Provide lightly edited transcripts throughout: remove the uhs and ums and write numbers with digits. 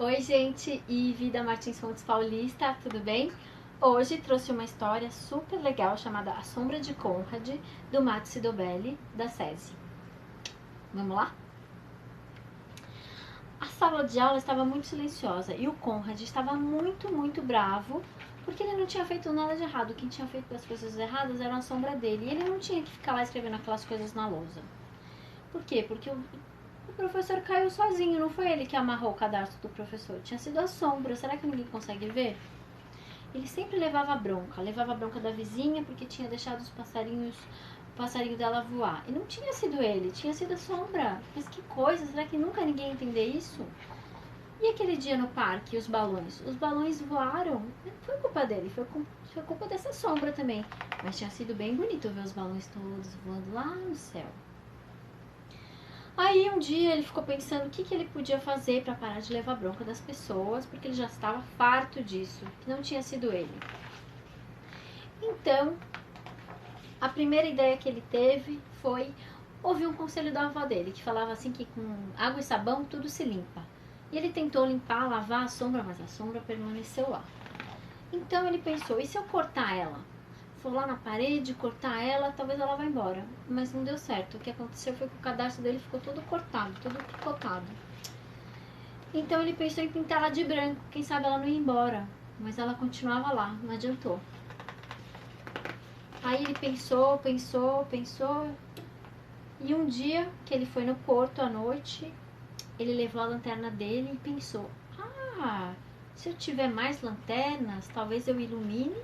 Oi, gente, Ivi da Martins Fontes Paulista, tudo bem? Hoje trouxe uma história super legal chamada A Sombra de Conrad, do Matt Sidobelli, da SESI. Vamos lá? A sala de aula estava muito silenciosa e o Conrad estava muito bravo porque ele não tinha feito nada de errado. Quem tinha feito as coisas erradas era a sombra dele e ele não tinha que ficar lá escrevendo aquelas coisas na lousa. Por quê? Porque o professor caiu sozinho, não foi ele que amarrou o cadarço do professor. Tinha sido a sombra. Será que ninguém consegue ver? Ele sempre levava a bronca da vizinha porque tinha deixado o passarinho dela voar. E não tinha sido ele, tinha sido a sombra. Mas que coisa, será que nunca ninguém ia entender isso? E aquele dia no parque, os balões? Os balões voaram, não foi culpa dele, foi culpa dessa sombra também. Mas tinha sido bem bonito ver os balões todos voando lá no céu. Aí um dia ele ficou pensando o que ele podia fazer para parar de levar bronca das pessoas, porque ele já estava farto disso, que não tinha sido ele. Então, a primeira ideia que ele teve foi ouvir um conselho da avó dele, que falava assim que com água e sabão tudo se limpa. E ele tentou limpar, lavar a sombra, mas a sombra permaneceu lá. Então ele pensou, e se eu cortar ela? For lá na parede, cortar ela, talvez ela vá embora. Mas não deu certo. O que aconteceu foi que o cadarço dele ficou todo cortado, todo picotado. Então ele pensou em pintar ela de branco. Quem sabe ela não ia embora. Mas ela continuava lá, não adiantou. Aí ele pensou. E um dia que ele foi no porto à noite, ele levou a lanterna dele e pensou: ah, se eu tiver mais lanternas, talvez eu ilumine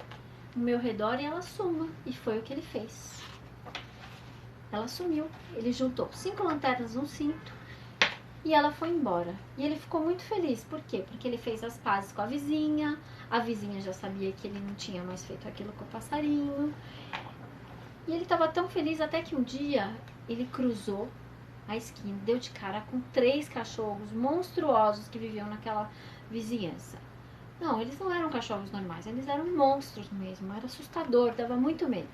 o meu redor e ela suma. E foi o que ele fez. Ela sumiu. Ele juntou 5 lanternas num cinto e ela foi embora. E ele ficou muito feliz. Por quê? Porque ele fez as pazes com a vizinha já sabia que ele não tinha mais feito aquilo com o passarinho. E ele estava tão feliz até que um dia ele cruzou a esquina, deu de cara com 3 cachorros monstruosos que viviam naquela vizinhança. Não, eles não eram cachorros normais, eles eram monstros mesmo, era assustador, dava muito medo.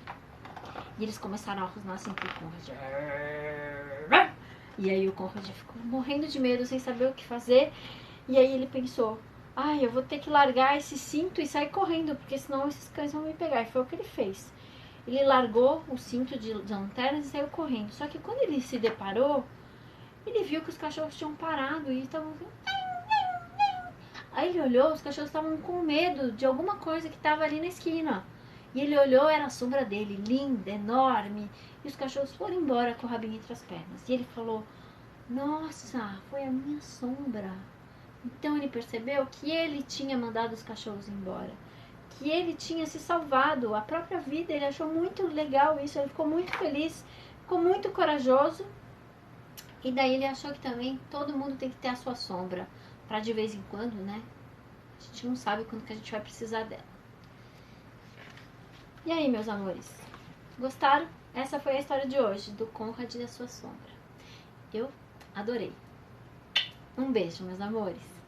E eles começaram a rosnar assim pro Conrad. E aí o Conrad ficou morrendo de medo, sem saber o que fazer. E aí ele pensou: ai, eu vou ter que largar esse cinto e sair correndo, porque senão esses cães vão me pegar. E foi o que ele fez. Ele largou o cinto de lanternas e saiu correndo. Só que quando ele se deparou, ele viu que os cachorros tinham parado e estavam... Aí ele olhou, os cachorros estavam com medo de alguma coisa que estava ali na esquina. E ele olhou, era a sombra dele, linda, enorme. E os cachorros foram embora com o rabinho entre as pernas. E ele falou: nossa, foi a minha sombra. Então ele percebeu que ele tinha mandado os cachorros embora, que ele tinha se salvado, a própria vida. Ele achou muito legal isso, ele ficou muito feliz, ficou muito corajoso. E daí ele achou que também todo mundo tem que ter a sua sombra, para de vez em quando, né? A gente não sabe quando que a gente vai precisar dela. E aí, meus amores, gostaram? Essa foi a história de hoje, do Conrad e a sua sombra. Eu adorei. Um beijo, meus amores.